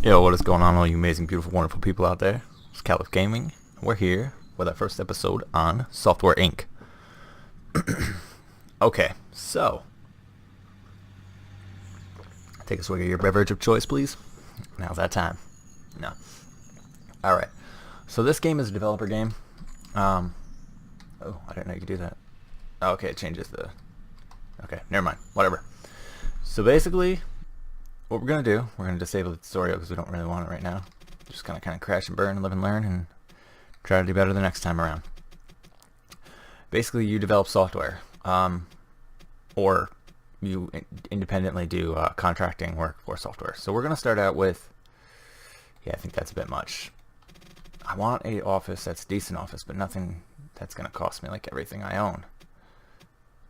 Yo, what is going on, all you amazing, beautiful, wonderful people out there? It's Caliph Gaming. We're here with our first episode on Software Inc. Okay, so take a swig of your beverage of choice, please. Now's that time. No. Alright, so this game is a developer game. Oh, I didn't know you could do that. Oh, okay, it changes the... Okay, never mind. Whatever. So basically, what we're going to do, we're going to disable the tutorial because we don't really want it right now. Just going to kind of crash and burn, live and learn, and try to do better the next time around. Basically, you develop software, or you independently do contracting work for software. So we're going to start out with, I think that's a bit much. I want a office that's a decent office, but nothing that's going to cost me like everything I own.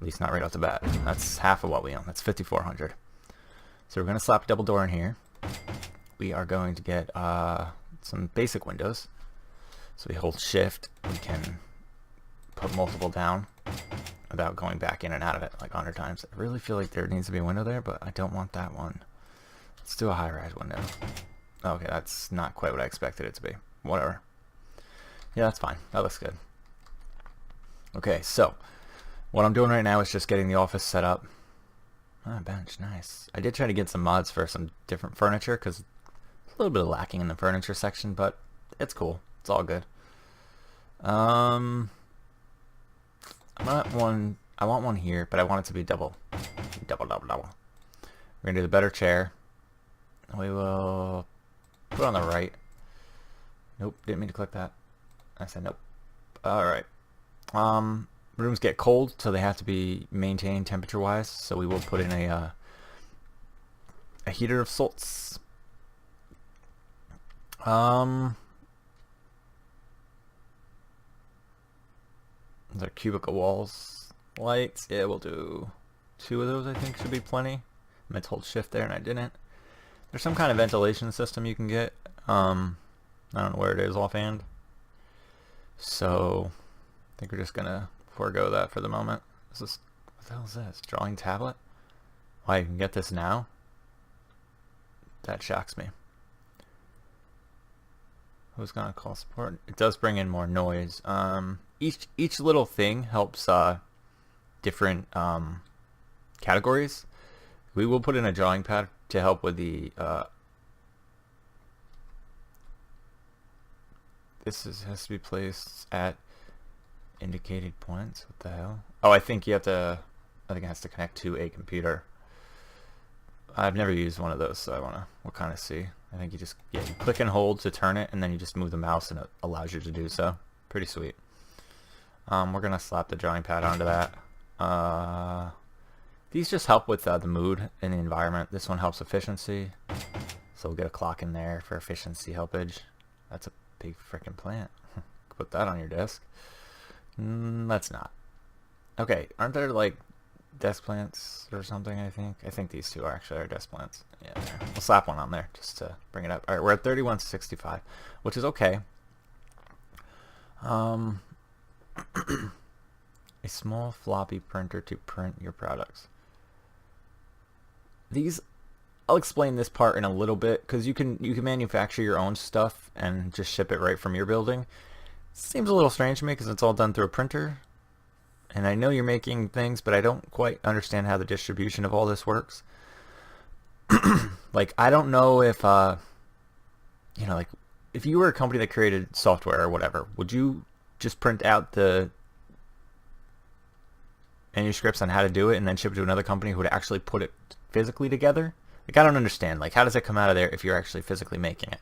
At least not right off the bat. That's half of what we own. That's $5,400. So we're going to slap a double door in here. We are going to get some basic windows. So we hold shift. We can put multiple down without going back in and out of it like 100 times. I really feel like there needs to be a window there, but I don't want that one. Let's do a high-rise window. Okay, that's not quite what I expected it to be. Whatever. Yeah, that's fine. That looks good. Okay, so what I'm doing right now is just getting the office set up. Ah, bench, nice. I did try to get some mods for some different furniture because it's a little bit lacking in the furniture section, but it's cool. It's all good. I want one here, but I want it to be double. Double. We're gonna do the better chair. We will put it on the right. Nope, didn't mean to click that. I said nope. Alright. Rooms get cold, so they have to be maintained temperature-wise. So we will put in a heater of sorts. Those are cubicle walls. Lights, yeah, we'll do 2 of those. I think should be plenty. I meant to hold shift there, and I didn't. There's some kind of ventilation system you can get. I don't know where it is offhand. So I think we're just gonna forego that for the moment. Is this, what the hell is this? Drawing tablet? Why, you can get this now? That shocks me. Who's gonna call support? It does bring in more noise. Each little thing helps different categories. We will put in a drawing pad to help with the has to be placed at indicated points. What the hell? Oh, I think it has to connect to a computer. I've never used one of those, so we'll kind of see. I think you click and hold to turn it, and then you just move the mouse and it allows you to do so. Pretty sweet. We're gonna slap the drawing pad onto that. These just help with the mood and the environment. This one helps efficiency, so we'll get a clock in there for efficiency helpage. That's a big freaking plant. Put that on your desk. Let's not. Okay, aren't there like desk plants or something? I think these two are actually our desk plants. Yeah, there. We'll slap one on there just to bring it up. All right, we're at 3165, which is okay. A small floppy printer to print your products. I'll explain this part in a little bit because you can manufacture your own stuff and just ship it right from your building. Seems a little strange to me because it's all done through a printer, and I know you're making things, but I don't quite understand how the distribution of all this works. Like, I don't know if like if you were a company that created software or whatever, would you just print out the manuscripts on how to do it and then ship it to another company who would actually put it physically together? Like, I don't understand. Like, how does it come out of there if you're actually physically making it?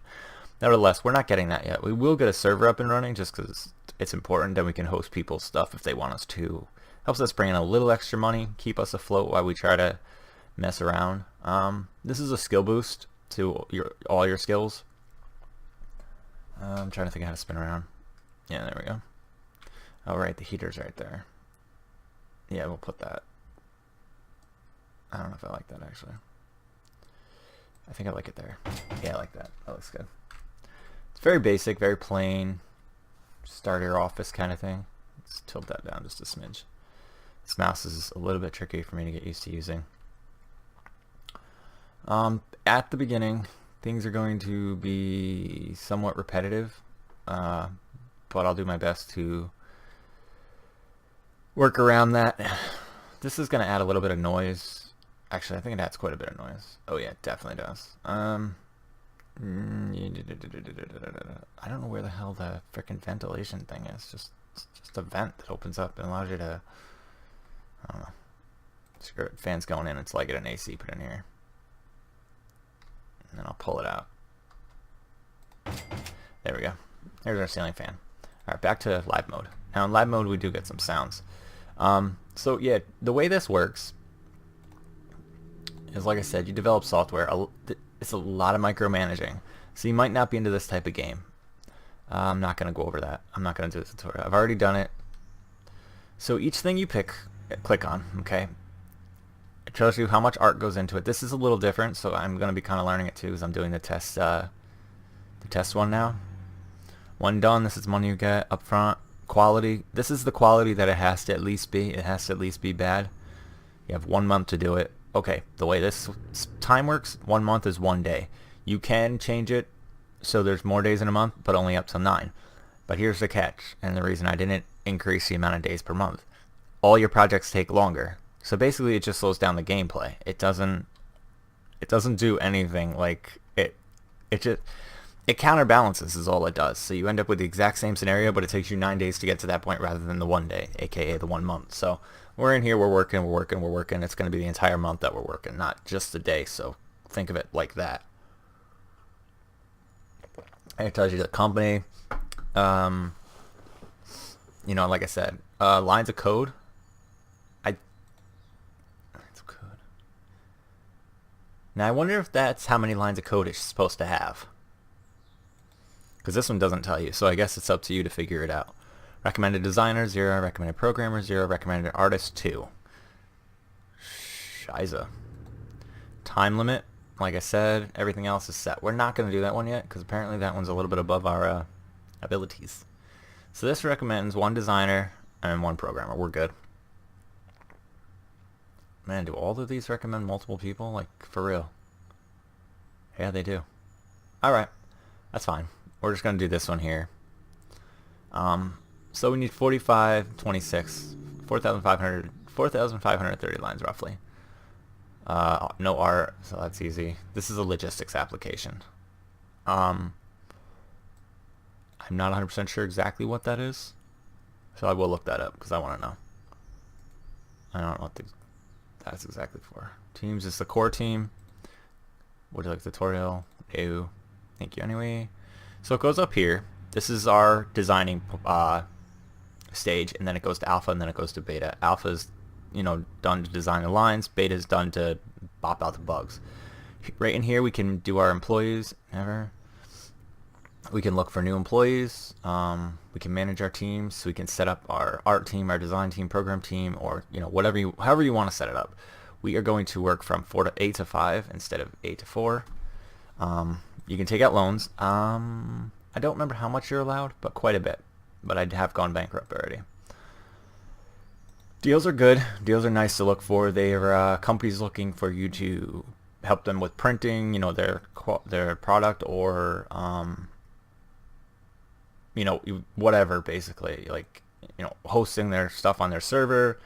Nevertheless, we're not getting that yet. We will get a server up and running just because it's important. Then we can host people's stuff if they want us to. Helps us bring in a little extra money, keep us afloat while we try to mess around. This is a skill boost to all your skills. I'm trying to think of how to spin around. Yeah, there we go. Oh, right, the heater's right there. Yeah, we'll put that. I don't know if I like that, actually. I think I like it there. Yeah, I like that. That looks good. It's very basic, very plain. Starter office kind of thing. Let's tilt that down just a smidge. This mouse is a little bit tricky for me to get used to using. At the beginning, things are going to be somewhat repetitive, but I'll do my best to work around that. This is going to add a little bit of noise. Actually, I think it adds quite a bit of noise. Oh yeah, it definitely does. I don't know where the hell the frickin' ventilation thing is. Just a vent that opens up and allows you to, I don't know. Screw it. Fan's going in. It's like an AC put in here. And then I'll pull it out. There we go. There's our ceiling fan. Alright, back to live mode. Now in live mode we do get some sounds. So yeah, the way this works is, like I said, you develop software. It's a lot of micromanaging. So you might not be into this type of game. I'm not going to go over that. I'm not going to do the tutorial. I've already done it. So each thing you click on, okay, it shows you how much art goes into it. This is a little different, so I'm going to be kind of learning it too, as I'm doing the test one now. When done, this is money you get up front. Quality. This is the quality that it has to at least be. It has to at least be bad. You have 1 month to do it. Okay, the way this time works, 1 month is 1 day. You can change it so there's more days in a month, but only up to 9. But here's the catch, and the reason I didn't increase the amount of days per month. All your projects take longer. So basically it just slows down the gameplay. It doesn't do anything like it counterbalances is all it does. So you end up with the exact same scenario, but it takes you 9 days to get to that point rather than the 1 day, aka the 1 month. So we're in here, we're working. It's going to be the entire month that we're working, not just the day. So think of it like that. And it tells you the company. You know, like I said, lines of code. Now I wonder if that's how many lines of code it's supposed to have. Because this one doesn't tell you, so I guess it's up to you to figure it out. Recommended designer, 0. Recommended programmer, 0. Recommended artist, 2. Shiza. Time limit, like I said, everything else is set. We're not going to do that one yet, because apparently that one's a little bit above our abilities. So this recommends 1 designer and 1 programmer. We're good. Man, do all of these recommend multiple people? Like, for real? Yeah, they do. Alright, that's fine. We're just going to do this one here. So we need 4,530 lines roughly. No art, so that's easy. This is a logistics application. I'm not 100% sure exactly what that is, so I will look that up because I want to know. I don't know what that's exactly for. Teams is the core team. Would you like tutorial? Ew. Thank you anyway. So it goes up here. This is our designing stage, and then it goes to alpha, and then it goes to beta. Alpha is, you know, done to design the lines. Beta is done to bop out the bugs. Right in here, we can do our employees. We can look for new employees. We can manage our teams. So we can set up our art team, our design team, program team, or you know, however you want to set it up. We are going to work from 8 to 5 instead of 8 to 4. You can take out loans. I don't remember how much you're allowed, but quite a bit. But I have gone bankrupt already. Deals are good. Deals are nice to look for. They're companies looking for you to help them with printing, you know, their product, or you know, whatever, basically, like, you know, hosting their stuff on their server,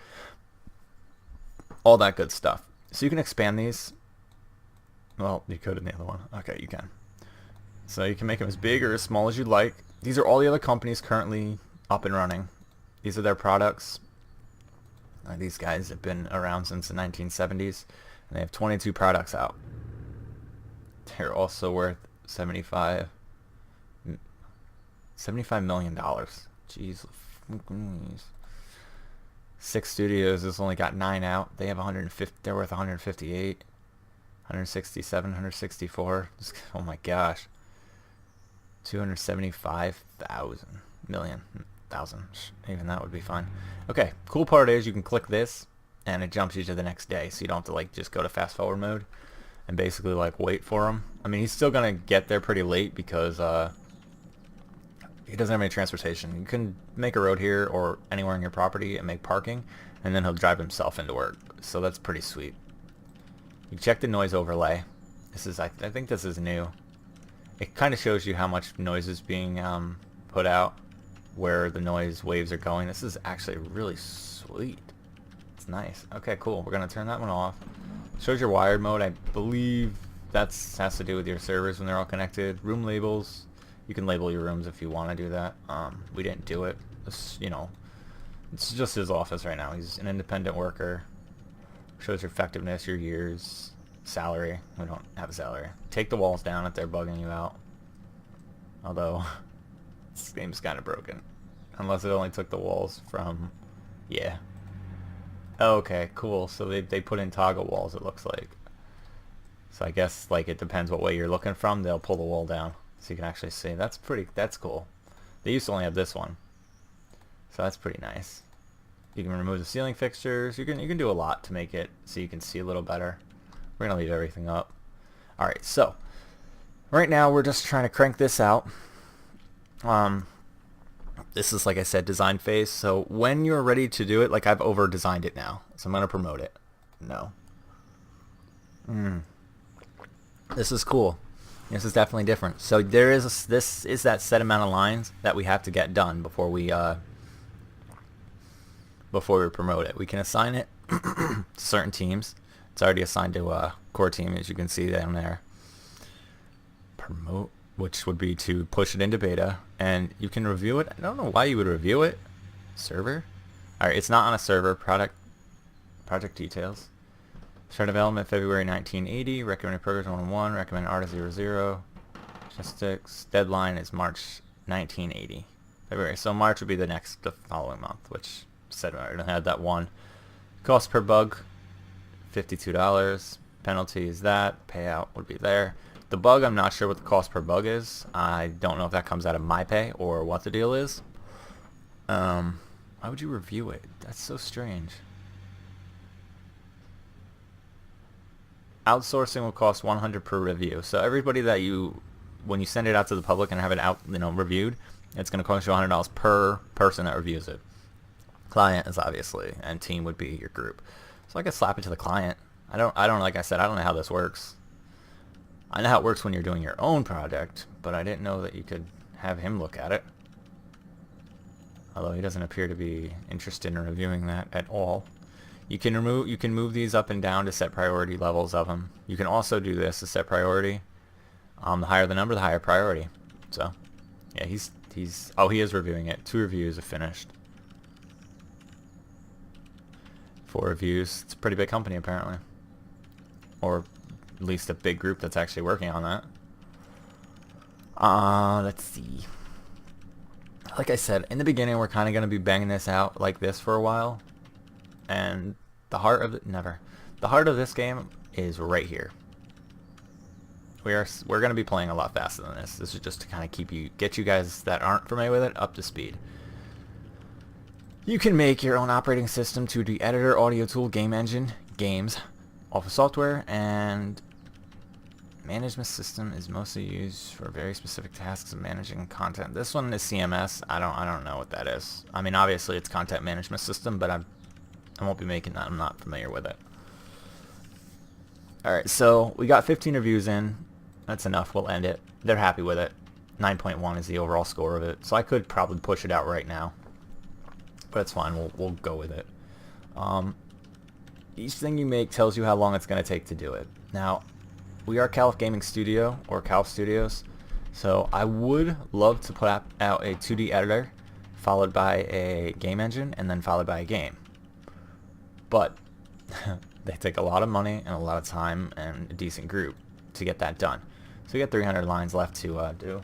all that good stuff. So you can expand these. Well, you could in the other one. Okay, you can. So you can make them as big or as small as you'd like. These are all the other companies currently up and running. These are their products. These guys have been around since the 1970s, and they have 22 products out. They're also worth $75 million. Jeez. 6 studios has only got 9 out. They have 150. They're worth 158, 167, 164. Oh my gosh. 275,000 million. Even that would be fine. Okay, cool part is you can click this and it jumps you to the next day, so you don't have to like just go to fast forward mode and basically like wait for him. I mean, he's still gonna get there pretty late because he doesn't have any transportation. You can make a road here or anywhere in your property and make parking, and then he'll drive himself into work. So that's pretty sweet. You check the noise overlay. This is I think this is new. it kind of shows you how much noise is being put out, where the noise waves are going. This is actually really sweet. It's nice. Okay, cool. We're gonna turn that one off. Shows your wired mode. I believe that has to do with your servers when they're all connected. Room labels. You can label your rooms if you want to do that. We didn't do it. This, you know, it's just his office right now. He's an independent worker. Shows your effectiveness, your years, salary. We don't have a salary. Take the walls down if they're bugging you out. Although, this game's kind of broken. Unless it only took the walls from... Yeah. Okay, cool. So they put in toggle walls, it looks like. So I guess, like, it depends what way you're looking from. They'll pull the wall down. So you can actually see. That's cool. They used to only have this one. So that's pretty nice. You can remove the ceiling fixtures. You can do a lot to make it so you can see a little better. We're going to leave everything up. Alright, so right now we're just trying to crank this out. This is, like I said, design phase. So when you're ready to do it, like I've over designed it now. So I'm going to promote it. No. This is cool. This is definitely different. So there is this is that set amount of lines that we have to get done before we promote it. We can assign it to certain teams. It's already assigned to a core team, as you can see down there. Promote, which would be to push it into beta, and you can review it. I don't know why you would review it. Server. All right, it's not on a server. Project details. Start development February 1980. Recommended progress 1-1. Recommended artist 00. Logistics. Deadline is March 1980. February. So March would be the following month, which said I already had that one. Cost per bug, $52. Penalty is that. Payout would be there. The bug, I'm not sure what the cost per bug is. I don't know if that comes out of my pay or what the deal is. Why would you review it? That's so strange. Outsourcing will cost $100 per review. So everybody that when you send it out to the public and have it out, reviewed, it's going to cost you $100 per person that reviews it. Client is obviously, and team would be your group. So I could slap it to the client. I don't like I said, I don't know how this works. I know how it works when you're doing your own project, but I didn't know that you could have him look at it. Although he doesn't appear to be interested in reviewing that at all. You can move these up and down to set priority levels of them. You can also do this to set priority. The higher the number, the higher priority. So, yeah, he is reviewing it. 2 reviews are finished. 4 reviews. It's a pretty big company apparently, or at least a big group that's actually working on that. Let's see. Like I said, in the beginning, we're kind of going to be banging this out like this for a while. And the heart of this game is right here. We're going to be playing a lot faster than this. This is just to kind of get you guys that aren't familiar with it up to speed. You can make your own operating system, 2D editor, audio tool, game engine, games, office software, and management system is mostly used for very specific tasks of managing content. This one is CMS. I don't know what that is. I mean, obviously it's content management system, but I won't be making that. I'm not familiar with it. Alright, so we got 15 reviews in. That's enough. We'll end it. They're happy with it. 9.1 is the overall score of it. So I could probably push it out right now. But it's fine. We'll go with it. Each thing you make tells you how long it's going to take to do it. Now, we are Calif Gaming Studio, or Calif Studios. So I would love to put out a 2D editor, followed by a game engine, and then followed by a game. But they take a lot of money and a lot of time and a decent group to get that done. So we got 300 lines left to do.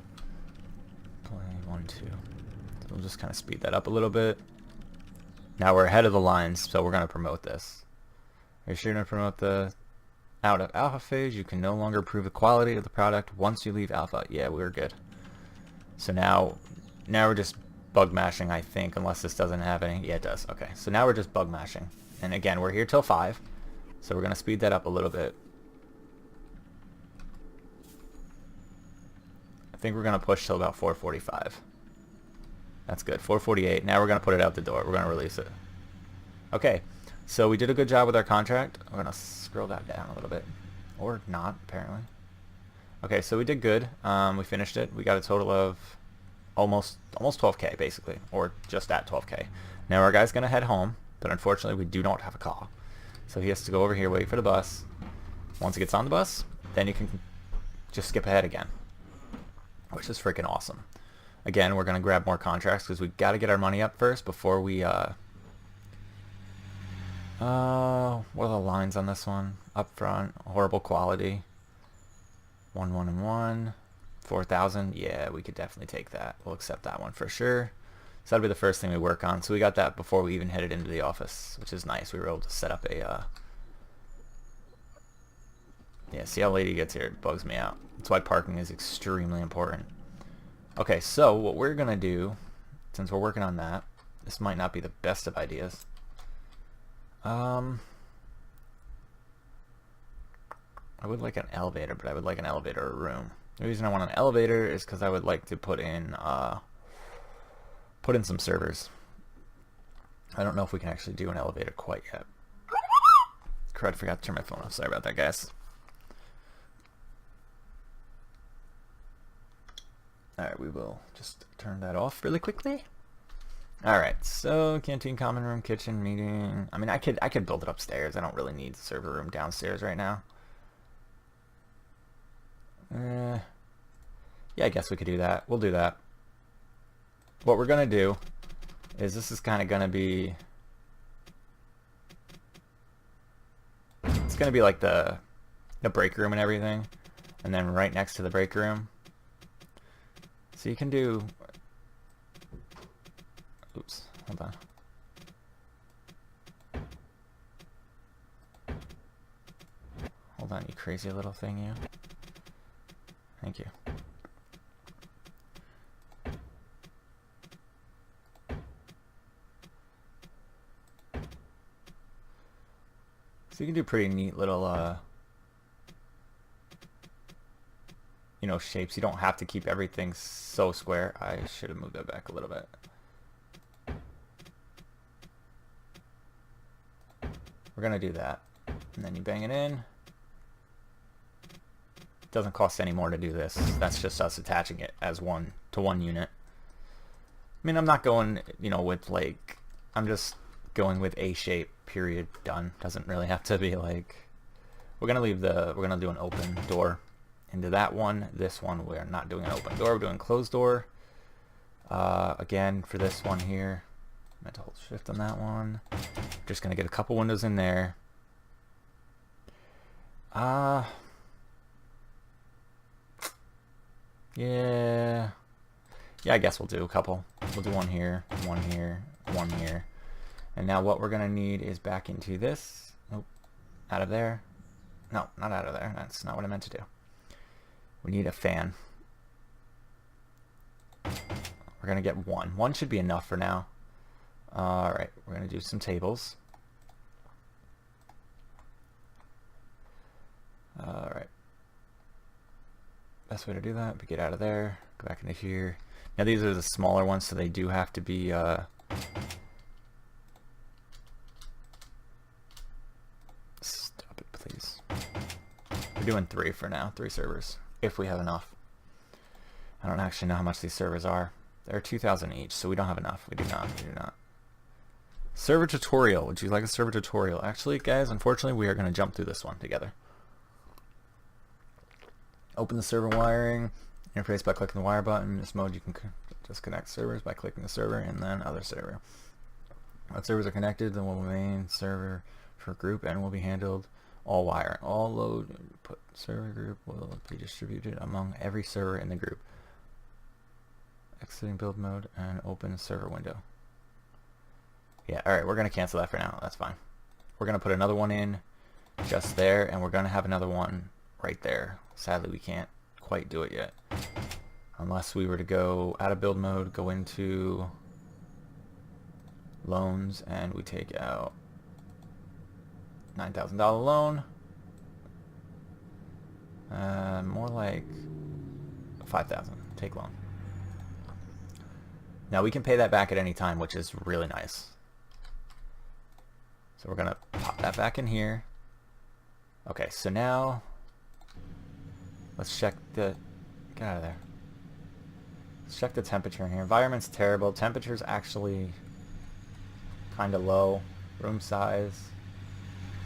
Play 1, 2. So we'll just kind of speed that up a little bit. Now we're ahead of the lines, so we're going to promote this. Are you sure you're going to promote the out of alpha phase? You can no longer improve the quality of the product once you leave alpha. Yeah, we're good. So now we're just bug mashing, I think, unless this doesn't have any. Yeah, it does. Okay, so now we're just bug mashing. And again, we're here till 5, so we're going to speed that up a little bit. I think we're going to push till about 4:45. That's good. 4:48. Now we're going to put it out the door. We're going to release it. Okay, so we did a good job with our contract. I'm going to scroll that down a little bit. Or not, apparently. Okay, so we did good. We finished it. We got a total of almost 12K basically, or just at 12K. Now our guy's gonna head home, but unfortunately we do not have a car, so he has to go over here, wait for the bus. Once he gets on the bus, then you can just skip ahead again, which is freaking awesome. Again, we're gonna grab more contracts because we got to get our money up first before we what are the lines on this one? Up front, horrible quality. 1, 1, and 1. 4,000. Yeah, we could definitely take that. We'll accept that one for sure. So that'll be the first thing we work on. So we got that before we even headed into the office, which is nice. We were able to set up a yeah, see how late he gets here. It bugs me out. That's why parking is extremely important. Okay, so what we're gonna do, since we're working on that, this might not be the best of ideas. I would like an elevator, but I would like an elevator or a room. The reason I want an elevator is because I would like to put in some servers. I don't know if we can actually do an elevator quite yet. Crud, forgot to turn my phone off. Sorry about that, guys. Alright, we will just turn that off really quickly. Alright, so canteen, common room, kitchen, meeting. I mean, I could build it upstairs. I don't really need the server room downstairs right now. Yeah, I guess we could do that. We'll do that. What we're gonna do is this is kind of gonna be, it's gonna be like the break room and everything, and then right next to the break room. So you can do, oops, hold on. Hold on, you crazy little thing, you. Thank you. So you can do pretty neat little, you know, shapes. You don't have to keep everything so square. I should have moved that back a little bit. We're gonna do that, and then you bang it in. It doesn't cost any more to do this. That's just us attaching it as one to one unit. I mean, I'm not going, you know, with like, I'm just going with a shape, period, done. Doesn't really have to be like, we're gonna do an open door into that one. This one, we're not doing an open door, we're doing closed door. Again, for this one here, I meant to hold shift on that one. Just gonna get a couple windows in there. Yeah, I guess we'll do a couple. We'll do one here, one here, one here. And now what we're gonna need is back into this. Nope, out of there. No, not out of there. That's not what I meant to do. We need a fan. We're gonna get one. One should be enough for now. Alright, we're gonna do some tables. Alright. Best way to do that, we get out of there, go back into here. Now these are the smaller ones, so they do have to be stop it, please. We're doing 3 for now, 3 servers, if we have enough. I don't actually know how much these servers are. They're 2,000 each, so we don't have enough. We do not. Server tutorial. Would you like a server tutorial? Actually, guys, unfortunately, we are going to jump through this one together. Open the server wiring interface by clicking the wire button. In this mode, you can just connect servers by clicking the server and then other server. Once servers are connected, then will main server for group and will be handled all wire. All load input server group will be distributed among every server in the group. Exiting build mode and open server window. Yeah, alright, we're going to cancel that for now. That's fine. We're going to put another one in just there, and we're going to have another one right there. Sadly, we can't quite do it yet. Unless we were to go out of build mode, go into loans, and we take out $9,000 loan. More like 5,000. Take loan. Now we can pay that back at any time, which is really nice. So we're going to pop that back in here. Okay, so now Let's check the... Get out of there. Let's check the temperature in here. Environment's terrible. Temperature's actually kind of low. Room size.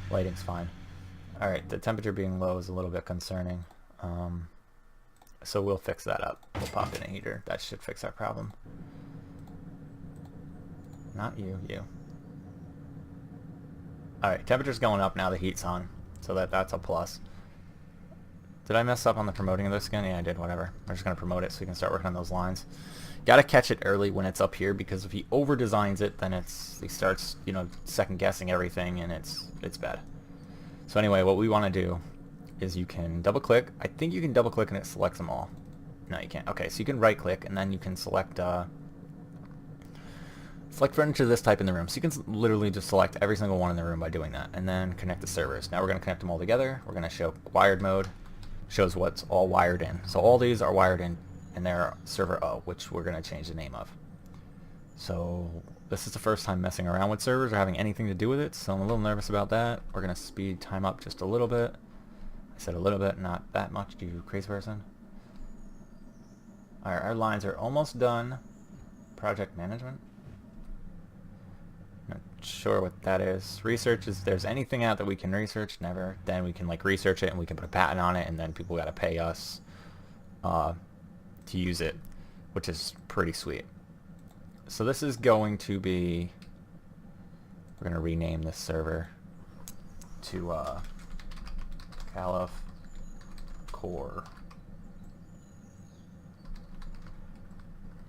Lighting's fine. Alright, the temperature being low is a little bit concerning. So we'll fix that up. We'll pop in a heater. That should fix our problem. Not you, you. Alright, temperature's going up now the heat's on. So that's a plus. Did I mess up on the promoting of this skin? Yeah, I did, whatever. We're just going to promote it so we can start working on those lines. Gotta catch it early when it's up here, because if he over-designs it, then he starts, you know, second-guessing everything, and it's bad. So anyway, what we want to do is you can double-click. I think you can double-click and it selects them all. No, you can't. Okay, so you can right-click, and then you can select furniture of this type in the room. So you can literally just select every single one in the room by doing that, and then connect the servers. Now we're going to connect them all together. We're going to show wired mode. Shows what's all wired in. So all these are wired in their server O, which we're going to change the name of. So this is the first time messing around with servers or having anything to do with it, so I'm a little nervous about that. We're going to speed time up just a little bit. I said a little bit, not that much, you crazy person. Alright, our lines are almost done. Project management. Not sure what that is. Research is, there's anything out that we can research, never. Then we can like research it and we can put a patent on it, and then people gotta pay us to use it, which is pretty sweet. So this is going to be, we're gonna rename this server to Caliph Core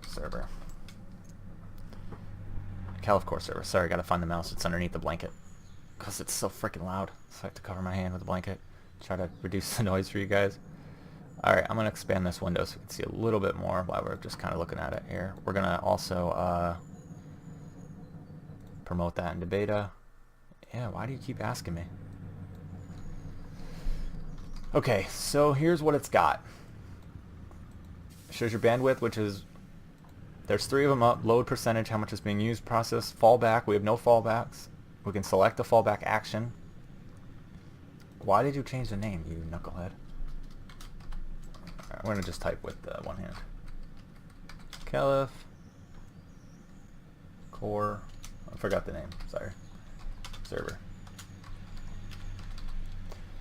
server. Caliph Core server. Sorry, gotta find the mouse. It's underneath the blanket because it's so freaking loud. So I have to cover my hand with a blanket. Try to reduce the noise for you guys. Alright, I'm gonna expand this window so we can see a little bit more while we're just kind of looking at it here. We're gonna also promote that into beta. Yeah, why do you keep asking me? Okay, so here's what it's got. It shows your bandwidth, which is, there's 3 of them up. Load percentage, how much is being used. Process, fallback, we have no fallbacks. We can select the fallback action. Why did you change the name, you knucklehead? Alright, I'm going to just type with one hand. Caliph Core, I forgot the name, sorry. Server.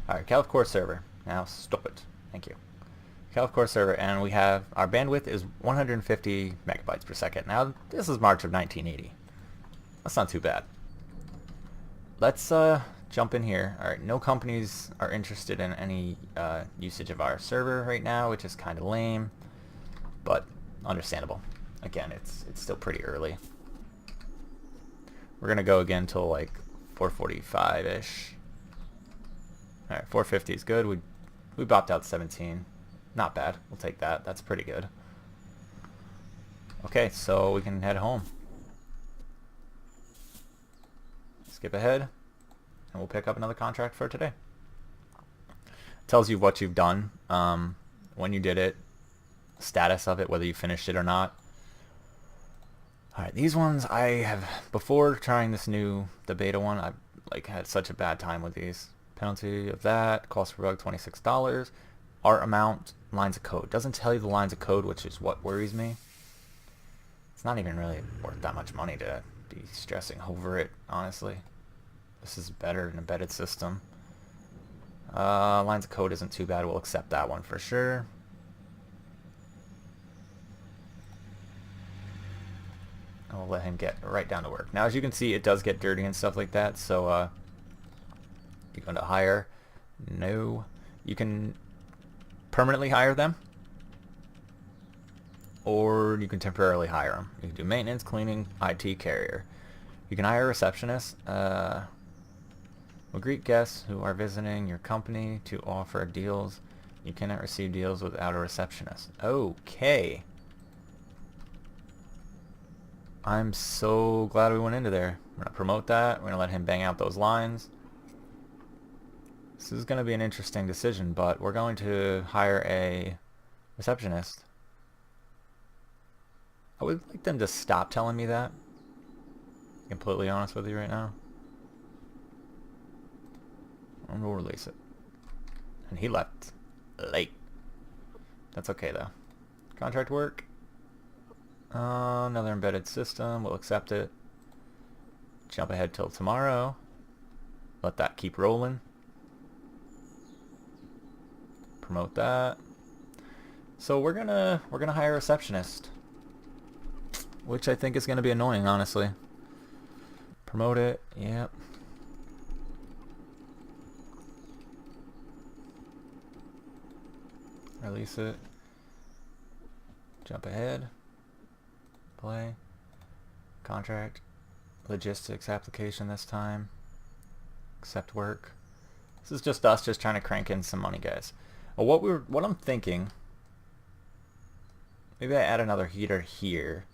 Alright, Caliph Core server. Now stop it. Thank you. Caliph Core server, and we have, our bandwidth is 150 megabytes per second. Now, this is March of 1980. That's not too bad. Let's jump in here. Alright, no companies are interested in any usage of our server right now, which is kind of lame, but understandable. Again, it's still pretty early. We're going to go again till like 4:45-ish. Alright, 450 is good. We bopped out 17. Not bad. We'll take that. That's pretty good. Okay, so we can head home. Skip ahead, and we'll pick up another contract for today. Tells you what you've done, when you did it, status of it, whether you finished it or not. Alright, these ones I have, before trying the beta one, I like had such a bad time with these. Penalty of that, cost per bug $26. Art amount, lines of code. Doesn't tell you the lines of code, which is what worries me. It's not even really worth that much money to be stressing over it, honestly. This is better than an embedded system. Lines of code isn't too bad. We'll accept that one for sure. And we'll let him get right down to work. Now, as you can see, it does get dirty and stuff like that, so you're going to hire. No. You can permanently hire them, or you can temporarily hire them. You can do maintenance, cleaning, IT, carrier. You can hire a receptionist. We'll greet guests who are visiting your company to offer deals. You cannot receive deals without a receptionist. Okay. I'm so glad we went into there. We're going to promote that. We're going to let him bang out those lines. This is going to be an interesting decision, but we're going to hire a receptionist. I would like them to stop telling me that. Completely honest with you right now. I'm going to release it. And he left late. That's okay though. Contract work. Another embedded system. We'll accept it. Jump ahead till tomorrow. Let that keep rolling. Promote that. So we're gonna hire a receptionist, which I think is gonna be annoying, honestly. Promote it. Yep. Release it. Jump ahead. Play. Contract. Logistics application this time. Accept work. This is just us just trying to crank in some money, guys. Well, what I'm thinking, maybe I add another heater here,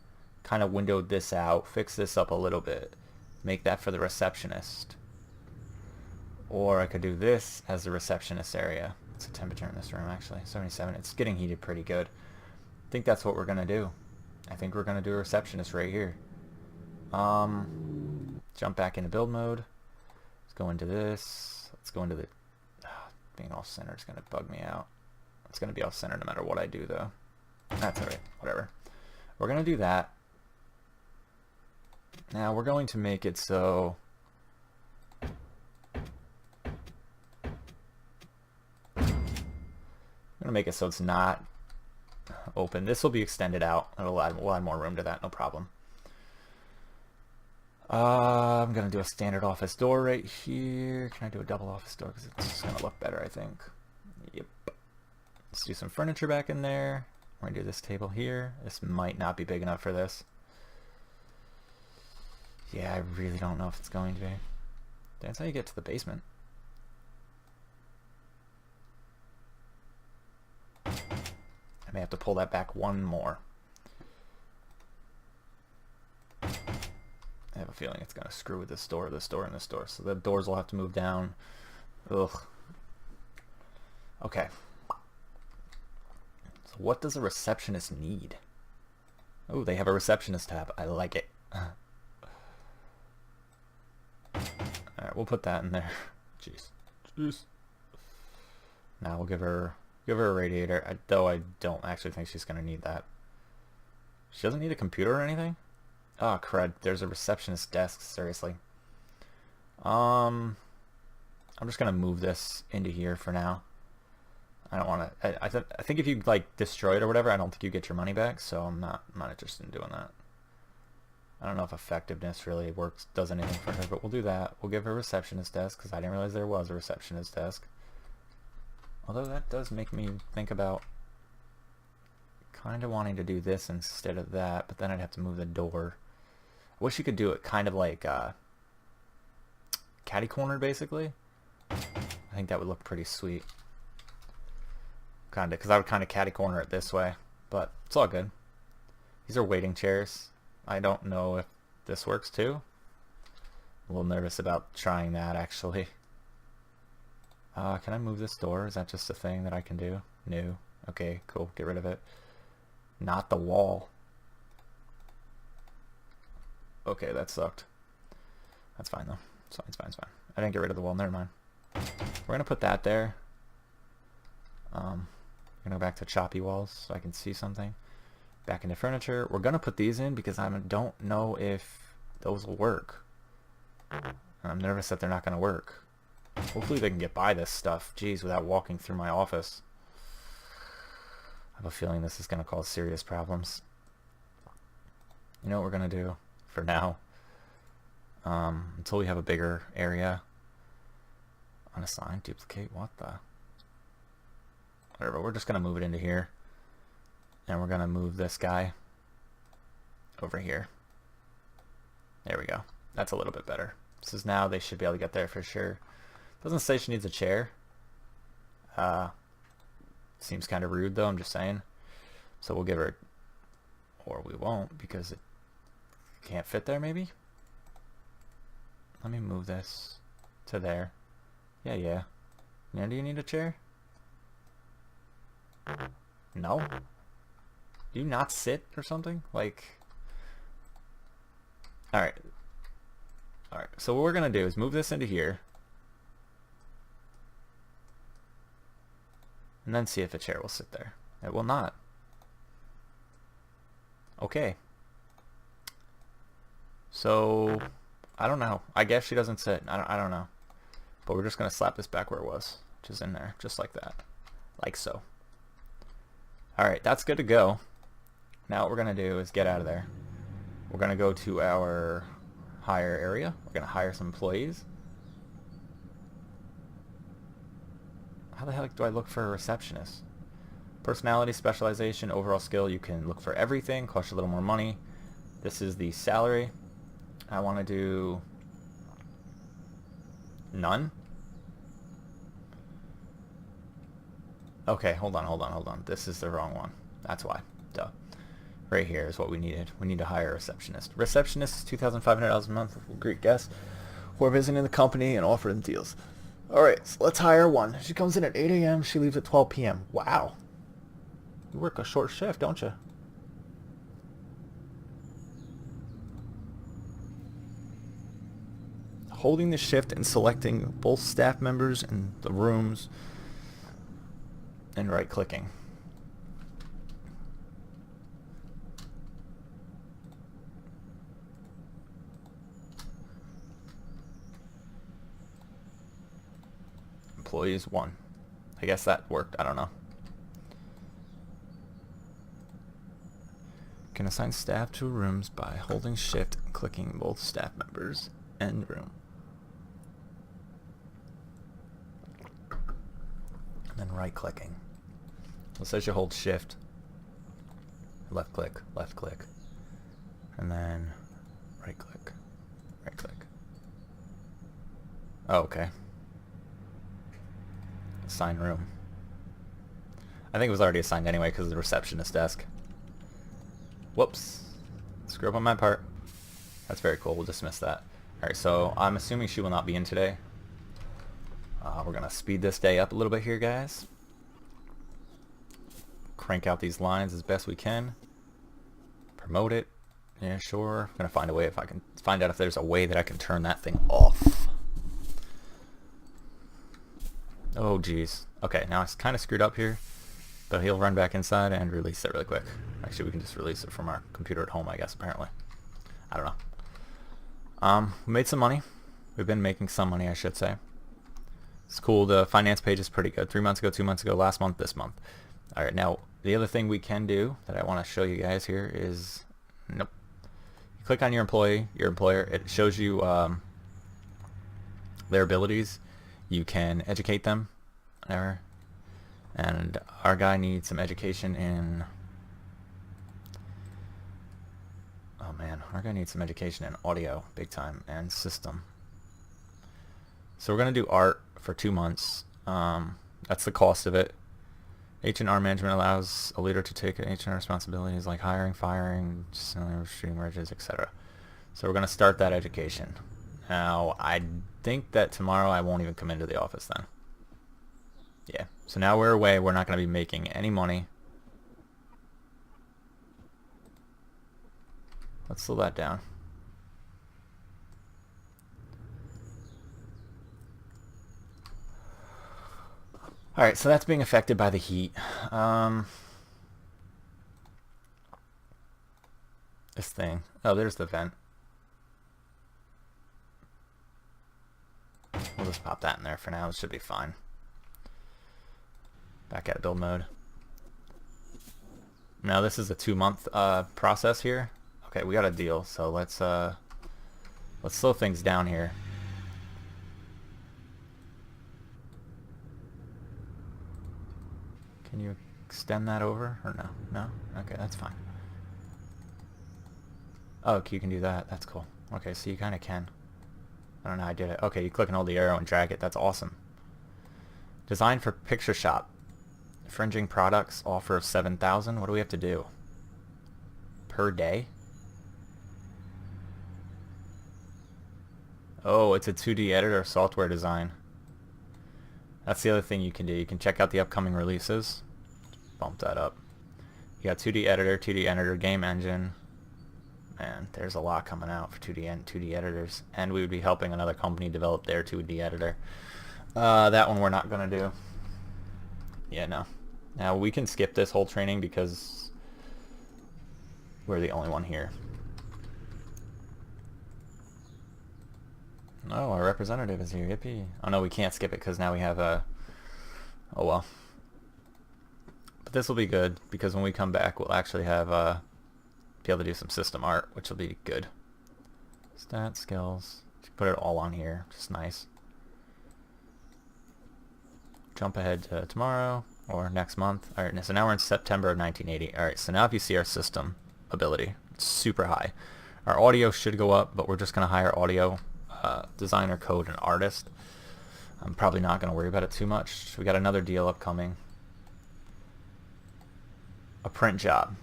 kind of windowed this out, fix this up a little bit, make that for the receptionist. Or I could do this as the receptionist area. What's the temperature in this room actually? 77. It's getting heated pretty good. I think that's what we're gonna do. I think we're gonna do a receptionist right here. Jump back into build mode. Let's go into this. Let's go into the being off center is gonna bug me out. It's gonna be off center no matter what I do though. That's alright, whatever. We're gonna do that. Now we're going to make it so I'm gonna make it so it's not open. This will be extended out. We'll add more room to that, no problem. I'm gonna do a standard office door right here. Can I do a double office door? Because it's just gonna look better, I think. Yep. Let's do some furniture back in there. We're gonna do this table here. This might not be big enough for this. Yeah, I really don't know if it's going to be. That's how you get to the basement. I may have to pull that back one more. I have a feeling it's going to screw with this door, and this door. So the doors will have to move down. Ugh. Okay. So what does a receptionist need? Oh, they have a receptionist tab. I like it. Alright, we'll put that in there. Jeez. Now we'll give her a radiator. Though I don't actually think she's going to need that. She doesn't need a computer or anything? Oh, crud. There's a receptionist desk. Seriously. I'm just going to move this into here for now. I don't want to... I think if you, like, destroy it or whatever, I don't think you get your money back, so I'm not interested in doing that. I don't know if effectiveness really does anything for her, but we'll do that. We'll give her a receptionist desk, because I didn't realize there was a receptionist desk. Although that does make me think about kind of wanting to do this instead of that, but then I'd have to move the door. I wish you could do it kind of like catty corner, basically. I think that would look pretty sweet. Kind of, because I would kind of catty corner it this way, but it's all good. These are waiting chairs. I don't know if this works too. I'm a little nervous about trying that, actually. Can I move this door? Is that just a thing that I can do? No. Okay, cool. Get rid of it. Not the wall. Okay, that sucked. That's fine, though. It's fine. I didn't get rid of the wall. Never mind. We're going to put that there. We're going to go back to choppy walls so I can see something. Back into furniture. We're going to put these in because I don't know if those will work. I'm nervous that they're not going to work. Hopefully they can get by this stuff, geez, without walking through my office. I have a feeling this is going to cause serious problems. You know what we're going to do for now? Until we have a bigger area. Unassign, duplicate, what the? Whatever, we're just going to move it into here. And we're going to move this guy over here. There we go. That's a little bit better. This is now, they should be able to get there for sure. Doesn't say she needs a chair. Seems kind of rude though, I'm just saying. So we'll give her, or we won't because it can't fit there maybe? Let me move this to there. Yeah. Now do you need a chair? No? Do you not sit or something? Like... Alright, so what we're going to do is move this into here. And then see if a chair will sit there. It will not. Okay. So, I don't know. I guess she doesn't sit. I don't know. But we're just going to slap this back where it was, which is in there, just like that. Like so. Alright, that's good to go. Now what we're going to do is get out of there. We're going to go to our hire area. We're going to hire some employees. How the heck do I look for a receptionist? Personality, specialization, overall skill. You can look for everything. Cost you a little more money. This is the salary. I want to do none. Okay, hold on. This is the wrong one. That's why. Duh. Right here is what we needed. We need to hire a receptionist. Receptionist is $2,500 a month with Greek guests who are visiting the company and offering deals. Alright, so let's hire one. She comes in at 8 a.m. She leaves at 12 p.m. Wow. You work a short shift, don't you? Holding the shift and selecting both staff members in the rooms and right-clicking. Employees 1. I guess that worked. I don't know. Can assign staff to rooms by holding shift and clicking both staff members and room. And then right-clicking. So it says you hold shift, left click, and then right-click, right-click. Oh, okay. Assign room. I think it was already assigned anyway because of the receptionist desk. Whoops. Screw up on my part. That's very cool. We'll dismiss that. Alright, so I'm assuming she will not be in today. We're going to speed this day up a little bit here, guys. Crank out these lines as best we can. Promote it. Yeah, sure. I'm going to find a way if I can find out if there's a way that I can turn that thing off. Oh, geez. Okay, now it's kind of screwed up here. But he'll run back inside and release it really quick. Actually, we can just release it from our computer at home, I guess, apparently. I don't know. We made some money. We've been making some money, I should say. It's cool. The finance page is pretty good. 3 months ago, 2 months ago, last month, this month. Alright, now, the other thing we can do that I want to show you guys here is... Nope. You click on your employee, your employer. It shows you their abilities. You can educate them. Whatever. And our guy needs some education in... Oh man, our guy needs some education in audio, big time, and system. So we're going to do art for 2 months. That's the cost of it. H&R management allows a leader to take H&R responsibilities like hiring, firing, shooting merges, etc. So we're going to start that education. Now, I think that tomorrow I won't even come into the office then. Yeah, so now we're away. We're not going to be making any money. Let's slow that down. Alright, so that's being affected by the heat. This thing. Oh, there's the vent. We'll just pop that in there for now. It should be fine. Back at build mode. Now this is a 2-month process here. Okay, we got a deal, so let's slow things down here. Can you extend that over or no? No? Okay, that's fine. Oh, you can do that. That's cool. Okay, so you kind of can. I don't know how I did it. Okay, you click and hold the arrow and drag it. That's awesome. Design for picture shop. Infringing products, offer of 7,000. What do we have to do? Per day? Oh, it's a 2D editor software design. That's the other thing you can do. You can check out the upcoming releases. Bump that up. You got 2D editor, game engine. Man, there's a lot coming out for 2D editors. And we would be helping another company develop their 2D editor. That one we're not going to do. Yeah, no. Now we can skip this whole training because we're the only one here. Oh, our representative is here. Yippee. Oh no, we can't skip it because now we have a... Oh well. But this will be good because when we come back we'll actually have be able to do some system art, which will be good. Stat, skills. Put it all on here. Just nice. Jump ahead to tomorrow or next month. Alright, so now we're in September of 1980. Alright, so now if you see our system ability, it's super high. Our audio should go up, but we're just going to hire audio designer, code, and artist. I'm probably not going to worry about it too much. We got another deal upcoming. A print job.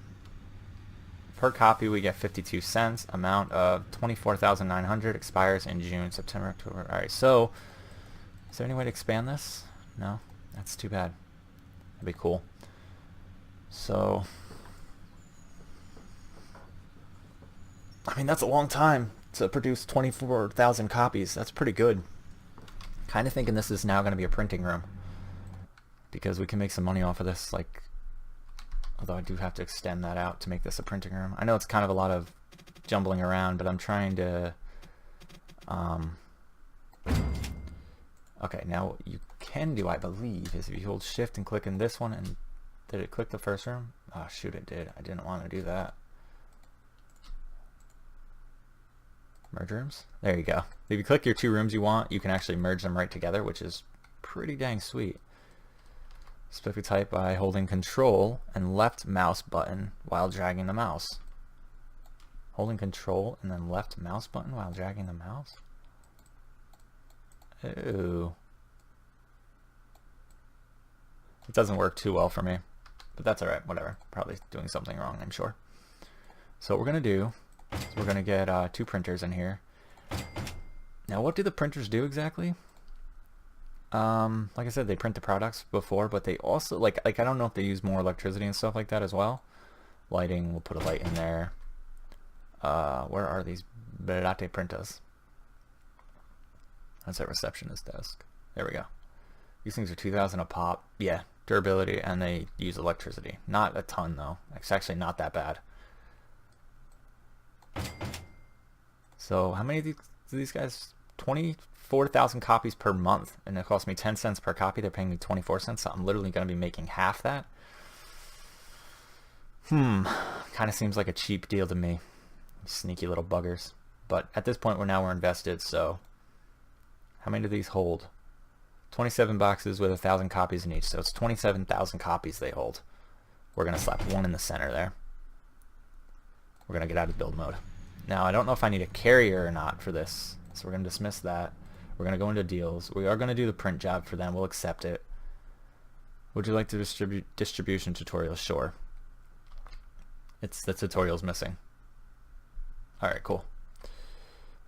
Per copy we get 52 cents. Amount of 24,900. Expires in June, September, October. Alright, so is there any way to expand this? No? That's too bad. That'd be cool. So I mean, that's a long time to produce 24,000 copies. That's pretty good. Kind of thinking this is now going to be a printing room because we can make some money off of this. Like, although I do have to extend that out to make this a printing room. I know it's kind of a lot of jumbling around, but I'm trying to... Okay, now what you can do, I believe, is if you hold shift and click in this one, and did it click the first room? Oh shoot, it did. I didn't want to do that. Merge rooms? There you go. If you click your two rooms you want, you can actually merge them right together, which is pretty dang sweet. Specifically type by holding control and left mouse button while dragging the mouse. Holding control and then left mouse button while dragging the mouse? Ooh. It doesn't work too well for me, but that's alright, whatever. Probably doing something wrong, I'm sure. So what we're going to do is we're going to get two printers in here. Now what do the printers do exactly? Like I said, they print the products before, but they also, like I don't know if they use more electricity and stuff like that as well. Lighting, we'll put a light in there. Where are these latte printers? That's at receptionist desk. There we go. These things are 2,000 a pop. Yeah, durability, and they use electricity. Not a ton though. It's actually not that bad. So how many do these guys? 24,000 copies per month, and it costs me 10 cents per copy. They're paying me 24 cents, so I'm literally going to be making half that. Kind of seems like a cheap deal to me. Sneaky little buggers. But at this point, we're invested, so how many do these hold? 27 boxes with 1,000 copies in each, so it's 27,000 copies they hold. We're going to slap one in the center there. We're going to get out of build mode. Now, I don't know if I need a carrier or not for this, so we're going to dismiss that. We're going to go into deals. We are going to do the print job for them. We'll accept it. Would you like to distribute distribution tutorial? Sure. The tutorial's missing. Alright, cool.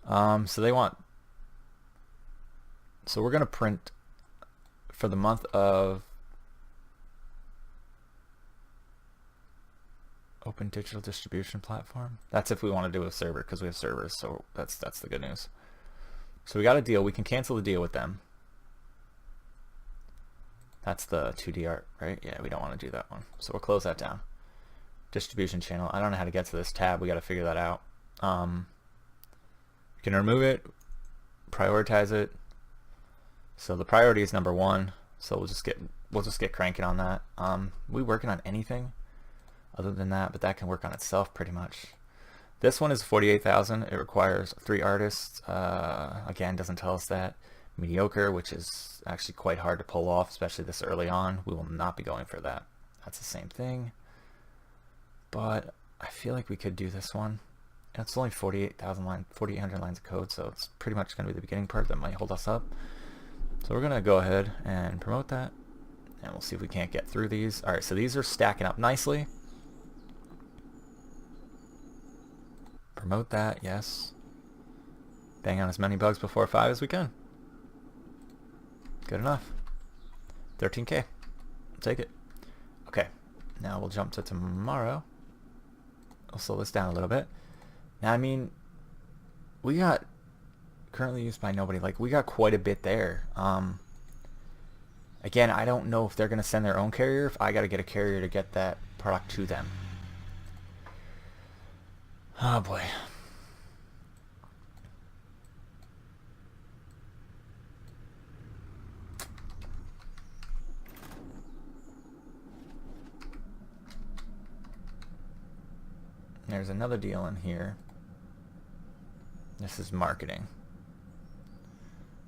So they want... So we're going to print for the month of Open Digital Distribution Platform. That's if we want to do a server, because we have servers, so that's the good news. So we got a deal. We can cancel the deal with them. That's the 2D art, right? Yeah, we don't want to do that one. So we'll close that down. Distribution channel. I don't know how to get to this tab. We got to figure that out. You can remove it, prioritize it. So the priority is number 1. So we'll just get cranking on that. We working on anything other than that, but that can work on itself pretty much. This one is 48,000. It requires 3 artists. Again, doesn't tell us that. Mediocre, which is actually quite hard to pull off, especially this early on. We will not be going for that. That's the same thing. But I feel like we could do this one. And it's only 4,800 lines of code, so it's pretty much going to be the beginning part that might hold us up. So we're going to go ahead and promote that, and we'll see if we can't get through these. Alright, so these are stacking up nicely. Promote that, yes. Bang on as many bugs before 5 as we can. Good enough. 13K. I'll take it. Okay, now we'll jump to tomorrow. I'll slow this down a little bit. Now, I mean, we got currently used by nobody. Like, we got quite a bit there. Again, I don't know if they're going to send their own carrier, if I got to get a carrier to get that product to them. Oh boy. There's another deal in here. This is marketing.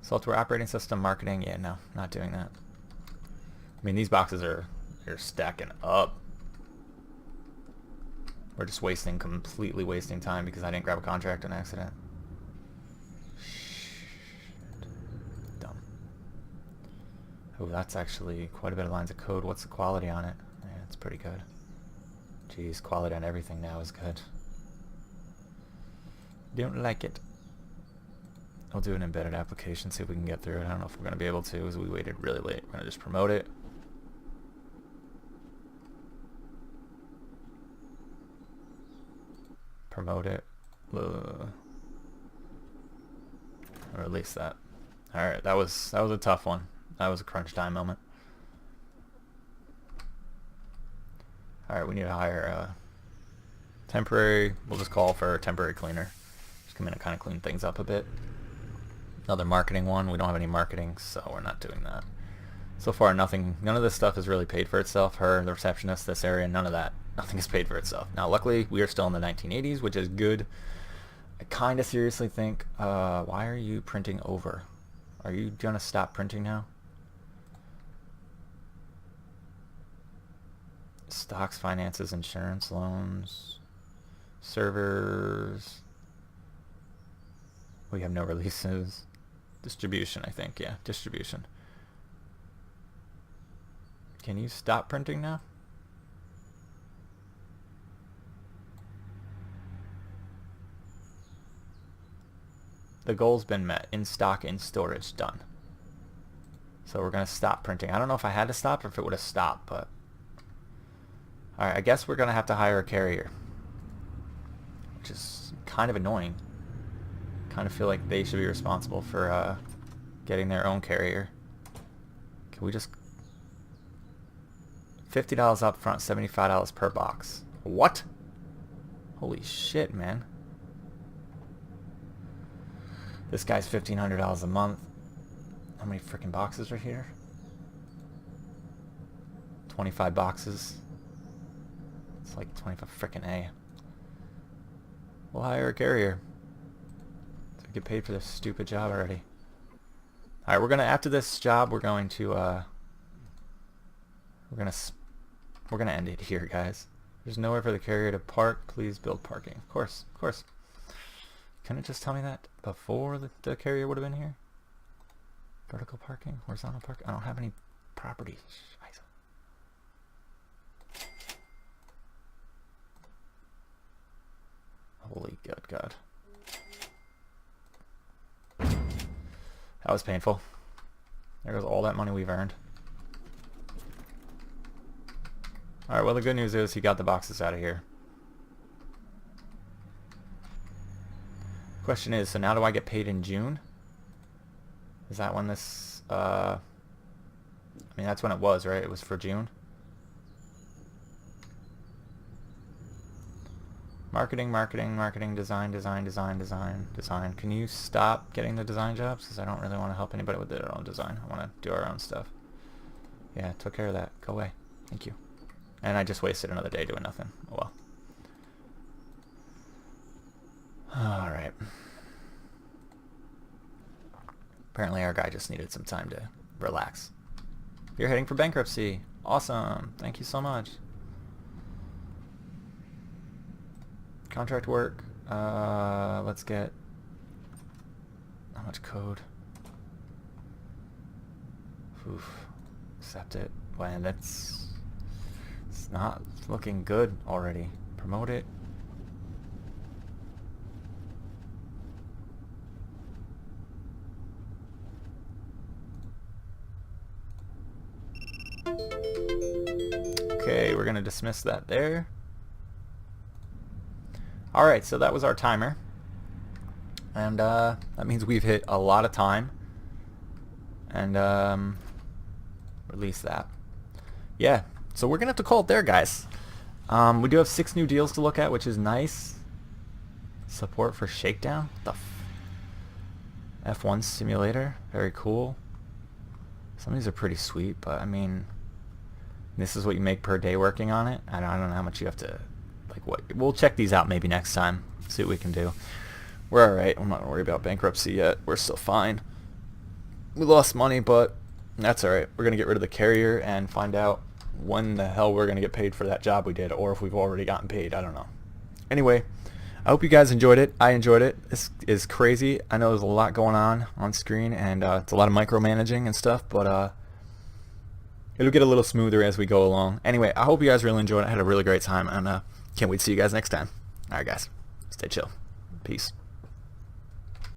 Software operating system marketing. Yeah, no, not doing that. I mean, these boxes are stacking up. We're just completely wasting time because I didn't grab a contract on accident. Shit. Dumb. Oh, that's actually quite a bit of lines of code. What's the quality on it? Yeah, it's pretty good. Jeez, quality on everything now is good. Don't like it. I'll do an embedded application, see if we can get through it. I don't know if we're going to be able to, because we waited really late. We're going to just promote it. Promote it. Or release that. Alright, that was a tough one. That was a crunch time moment. Alright, we need to hire a temporary, we'll just call for a temporary cleaner. Just come in and kind of clean things up a bit. Another marketing one. We don't have any marketing, so we're not doing that. So far, none of this stuff has really paid for itself. Her, the receptionist, this area, none of that. Nothing has paid for itself. Now, luckily, we are still in the 1980s, which is good. I kind of seriously think, why are you printing over? Are you going to stop printing now? Stocks, finances, insurance, loans, servers. We have no releases. Distribution, I think. Yeah, distribution. Can you stop printing now? The goal's been met. In stock, in storage, done. So we're going to stop printing. I don't know if I had to stop or if it would have stopped, but... Alright, I guess we're going to have to hire a carrier. Which is kind of annoying. Kind of feel like they should be responsible for getting their own carrier. Can we just... $50 up front, $75 per box. What? Holy shit, man. This guy's $1,500 a month. How many freaking boxes are here? 25 boxes. It's like 25 freaking A. We'll hire a carrier. So we get paid for this stupid job already. Alright, we're gonna, after this job, we're gonna end it here, guys. There's nowhere for the carrier to park. Please build parking. Of course, of course. Couldn't it just tell me that before the carrier would have been here? Vertical parking, horizontal parking. I don't have any properties. Holy good God. That was painful. There goes all that money we've earned. Alright, well the good news is he got the boxes out of here. Question is, so now do I get paid in June? Is that when this, I mean that's when it was, right? It was for June. Marketing, marketing, marketing, design, design, design, design, design. Can you stop getting the design jobs? Because I don't really want to help anybody with their own design. I want to do our own stuff. Yeah, took care of that. Go away. Thank you. And I just wasted another day doing nothing. Oh well. Alright. Apparently our guy just needed some time to relax. You're heading for bankruptcy. Awesome. Thank you so much. Contract work. Let's get... How much code? Oof. Accept it. Man, that's... It's not looking good already. Promote it. Okay, we're gonna dismiss that there. Alright, so that was our timer. And that means we've hit a lot of time. And release that. Yeah, so we're gonna have to call it there, guys. We do have 6 new deals to look at, which is nice. Support for Shakedown. What the F1 simulator, very cool. Some of these are pretty sweet, but I mean, this is what you make per day working on it. I don't know how much you have to, like, what. We'll check these out maybe next time. See what we can do. We're alright. I'm not gonna worry about bankruptcy yet. We're still fine. We lost money, but that's alright. We're gonna get rid of the carrier and find out when the hell we're gonna get paid for that job we did, or if we've already gotten paid. I don't know. Anyway, I hope you guys enjoyed it. I enjoyed it. This is crazy. I know there's a lot going on screen, and it's a lot of micromanaging and stuff, but it'll get a little smoother as we go along. Anyway, I hope you guys really enjoyed it. I had a really great time, and can't wait to see you guys next time. Alright, guys. Stay chill. Peace.